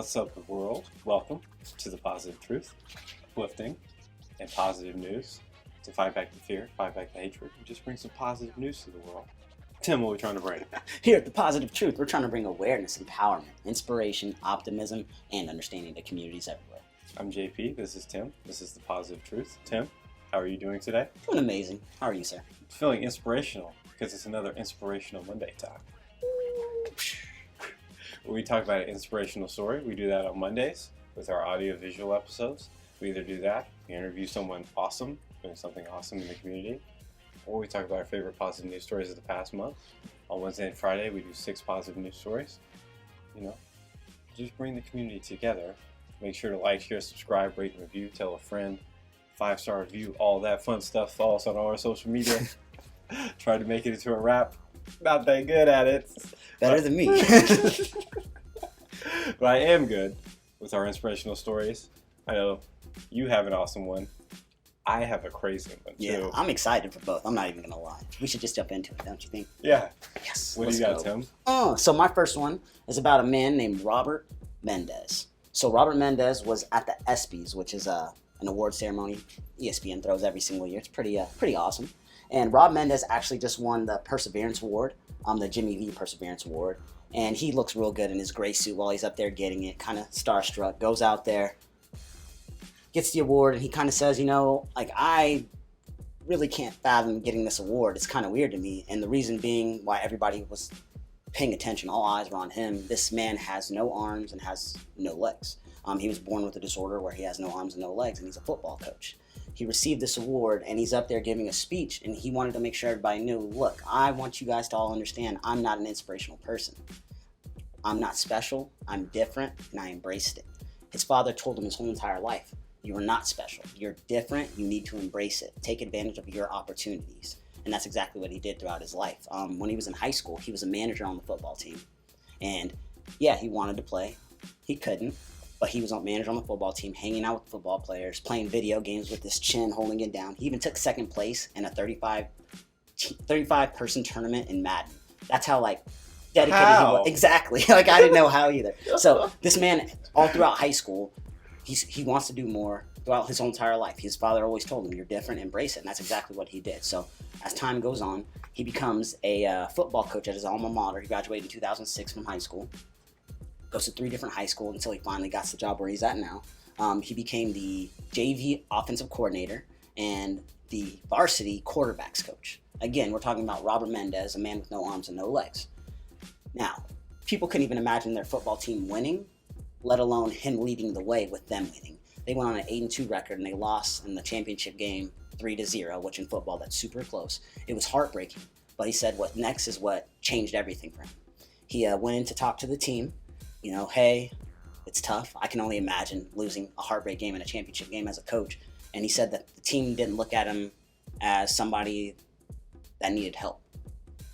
What's up, the world? Welcome to the Positive Truth, uplifting and positive news. To fight back the fear, fight back the hatred, and just bring some positive news to the world. Tim, what are we trying to bring? Here at The Positive Truth, we're trying to bring awareness, empowerment, inspiration, optimism, and understanding to communities everywhere. I'm JP, this is Tim, this is the Positive Truth. Tim, how are you doing today? Doing amazing. How are you, sir? Feeling inspirational, because it's another Inspirational Monday time. We talk about an inspirational story. We do that on Mondays with our audio-visual episodes. We either do that, we interview someone awesome, doing something awesome in the community, or we talk about our favorite positive news stories of the past month. On Wednesday and Friday, we do 6 positive news stories. Just bring the community together. Make sure to like, share, subscribe, rate, and review, tell a friend, 5-star review, all that fun stuff. Follow us on all our social media. Try to make it into a rap. Not that good at it. Better than me. But I am good with our inspirational stories. I know you have an awesome one. I have a crazy one, too. Yeah, I'm excited for both. I'm not even going to lie. We should just jump into it, don't you think? Yeah. Yes. What do you got, Tim? So my first one is about a man named Robert Mendez. So Robert Mendez was at the ESPYs, which is an award ceremony ESPN throws every single year. It's pretty awesome. And Rob Mendez actually just won the Perseverance Award, the Jimmy V Perseverance Award. And he looks real good in his gray suit while he's up there getting it, kind of starstruck, goes out there, gets the award, and he kind of says, I really can't fathom getting this award. It's kind of weird to me. And the reason being why everybody was paying attention, all eyes were on him. This man has no arms and has no legs. He was born with a disorder where he has no arms and no legs, and he's a football coach. He received this award, and he's up there giving a speech, and he wanted to make sure everybody knew, look, I want you guys to all understand I'm not an inspirational person. I'm not special, I'm different, and I embraced it. His father told him his whole entire life, you are not special, you're different, you need to embrace it. Take advantage of your opportunities. And that's exactly what he did throughout his life. When he was in high school, he was a manager on the football team. And yeah, he wanted to play. He couldn't. But he was a manager on the football team, hanging out with football players, playing video games with his chin, holding it down. He even took second place in a 35-person tournament in Madden. That's how, dedicated he was. Exactly. I didn't know how either. So this man, all throughout high school, he wants to do more throughout his whole entire life. His father always told him, you're different, embrace it. And that's exactly what he did. So as time goes on, he becomes a football coach at his alma mater. He graduated in 2006 from high school. Goes to 3 different high schools until he finally got the job where he's at now. He became the JV offensive coordinator and the varsity quarterbacks coach. Again, we're talking about Robert Mendez, a man with no arms and no legs. Now, people couldn't even imagine their football team winning, let alone him leading the way with them winning. They went on an 8-2 record, and they lost in the championship game 3-0, which in football, that's super close. It was heartbreaking, but he said what next is what changed everything for him. He went in to talk to the team. Hey, it's tough. I can only imagine losing a heartbreak game in a championship game as a coach. And he said that the team didn't look at him as somebody that needed help.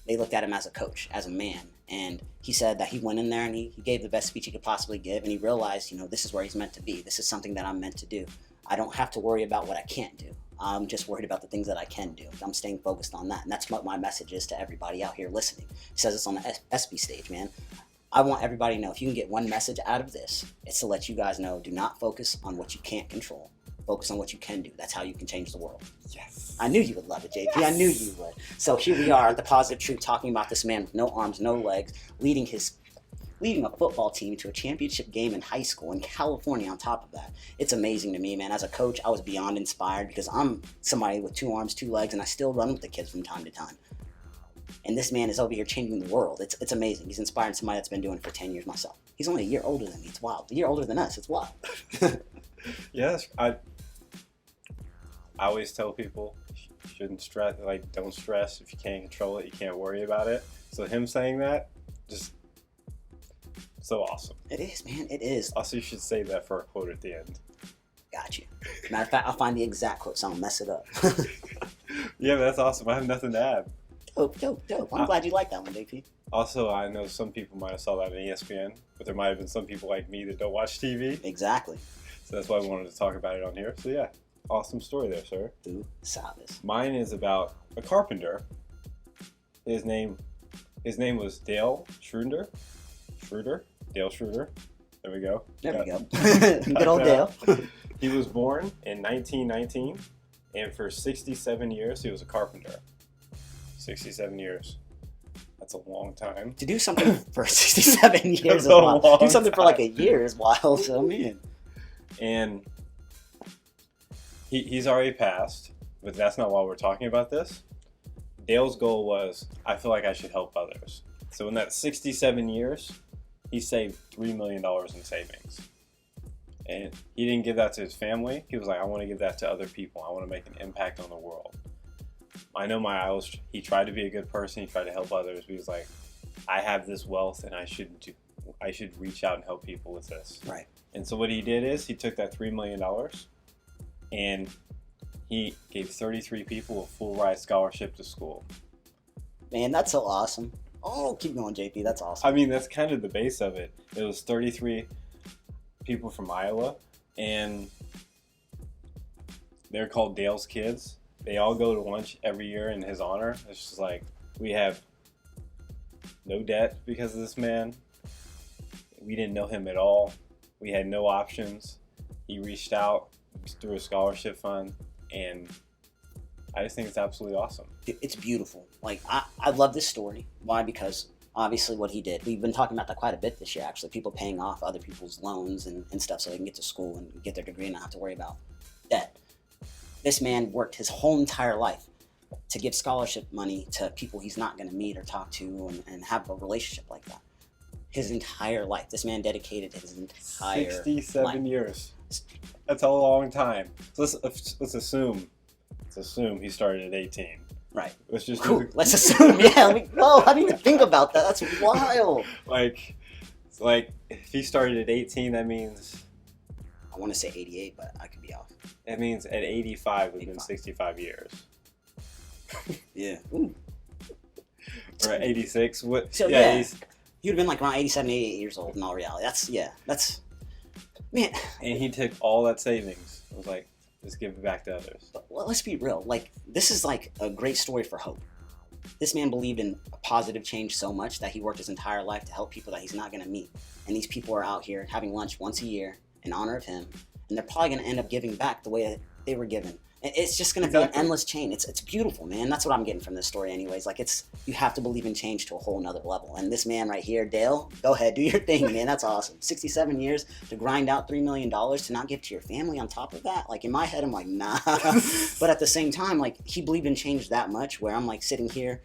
They looked at him as a coach, as a man. And he said that he went in there and he gave the best speech he could possibly give. And he realized, this is where he's meant to be. This is something that I'm meant to do. I don't have to worry about what I can't do. I'm just worried about the things that I can do. I'm staying focused on that. And that's what my message is to everybody out here listening. He says it's on the ESPY stage, man. I want everybody to know, if you can get one message out of this, it's to let you guys know, do not focus on what you can't control. Focus on what you can do. That's how you can change the world. Yes. I knew you would love it, JP. Yes. I knew you would. So here we are at The Positive Truth, talking about this man with no arms, no legs, leading a football team to a championship game in high school in California on top of that. It's amazing to me, man. As a coach, I was beyond inspired because I'm somebody with 2 arms, 2 legs, and I still run with the kids from time to time. And this man is over here changing the world. It's amazing. He's inspiring somebody that's been doing it for 10 years myself. He's only a year older than me. It's wild. A year older than us. It's wild. Yes, I always tell people, shouldn't stress, don't stress. If you can't control it, you can't worry about it. So him saying that, just so awesome. It is, man. It is. Also, you should say that for a quote at the end. Got you. Matter of fact, I'll find the exact quote, so I'll mess it up. Yeah, that's awesome. I have nothing to add. Dope. I'm glad you like that one, JP. Also, I know some people might have saw that on ESPN, but there might have been some people like me that don't watch TV. Exactly. So that's why we wanted to talk about it on here. So yeah, awesome story there, sir. Tú sabes. Mine is about a carpenter. His name was Dale Schroeder. Dale Schroeder. There we go. There we go. Good old Dale. He was born in 1919, and for 67 years, he was a carpenter. 67 years. That's a long time. To do something for 67 years That's is wild. a long Do something for like a time. year is wild. So, man. And he's already passed, but that's not why we're talking about this. Dale's goal was, I feel like I should help others. So in that 67 years, he saved $3 million in savings. And he didn't give that to his family. He was like, I want to give that to other people. I want to make an impact on the world. I know he tried to be a good person. He tried to help others. But he was like, I have this wealth and I should reach out and help people with this. Right. And so what he did is he took that $3 million and he gave 33 people a full ride scholarship to school. Man, that's so awesome. Oh, keep going, JP. That's awesome. I mean, that's kind of the base of it. It was 33 people from Iowa, and they're called Dale's Kids. They all go to lunch every year in his honor. It's just like, we have no debt because of this man. We didn't know him at all. We had no options. He reached out through a scholarship fund, and I just think it's absolutely awesome. It's beautiful. Like, I love this story. Why? Because obviously what he did, we've been talking about that quite a bit this year, actually. People paying off other people's loans and stuff so they can get to school and get their degree and not have to worry about debt. This man worked his whole entire life to give scholarship money to people he's not going to meet or talk to and have a relationship like that. His entire life. This man dedicated his entire 67 life. years. That's a long time. So let's assume he started at 18. Right. Let's just Cool. Let's assume. Yeah. I didn't even think about that. That's wild. like if he started at 18, that means I want to say 88, but I could be off. that means at 85 would have been 65 years. Yeah. Ooh. Or at 86. What? So, yeah. yeah. You'd have been like around 87, 88 years old in all reality. That's man. And he took all that savings. It was like, just give it back to others. Well, let's be real. Like, this is like a great story for hope. This man believed in a positive change so much that he worked his entire life to help people that he's not going to meet. And these people are out here having lunch once a year in honor of him. And they're probably going to end up giving back the way that they were given. It's just going to be an endless chain. It's beautiful, man. That's what I'm getting from this story anyways. Like, you have to believe in change to a whole nother level. And this man right here, Dale, go ahead, do your thing, man. That's awesome. 67 years to grind out $3 million to not give to your family on top of that. Like, in my head, I'm like, nah. But at the same time, like, he believed in change that much where I'm like sitting here,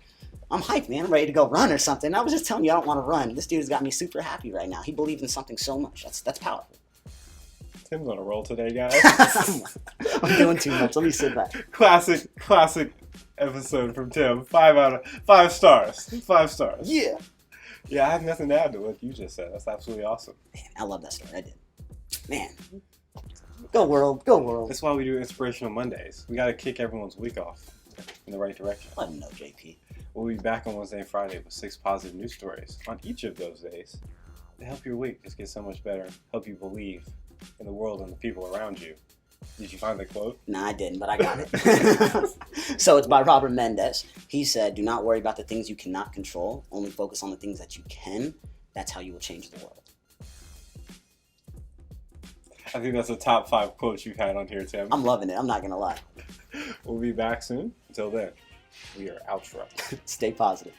I'm hyped, man. I'm ready to go run or something. I was just telling you I don't want to run. This dude's got me super happy right now. He believed in something so much. That's powerful. Tim's on a roll today, guys. I'm doing too much. Let me sit back. Classic episode from Tim. 5 out of 5 stars. 5 stars. Yeah. Yeah, I have nothing to add to what you just said. That's absolutely awesome. Man, I love that story. I did. Man. Go world. Go world. That's why we do Inspirational Mondays. We got to kick everyone's week off in the right direction. Let him know, JP. We'll be back on Wednesday and Friday with 6 positive news stories on each of those days to help your week just get so much better, help you believe in the world and the people around you. Did you find the quote? Nah, I didn't, but I got it. So it's by Robert Mendez. He said, do not worry about the things you cannot control. Only focus on the things that you can. That's how you will change the world. I think that's the top 5 quotes you've had on here, Tim. I'm loving it. I'm not going to lie. We'll be back soon. Until then, we are outro. Stay positive.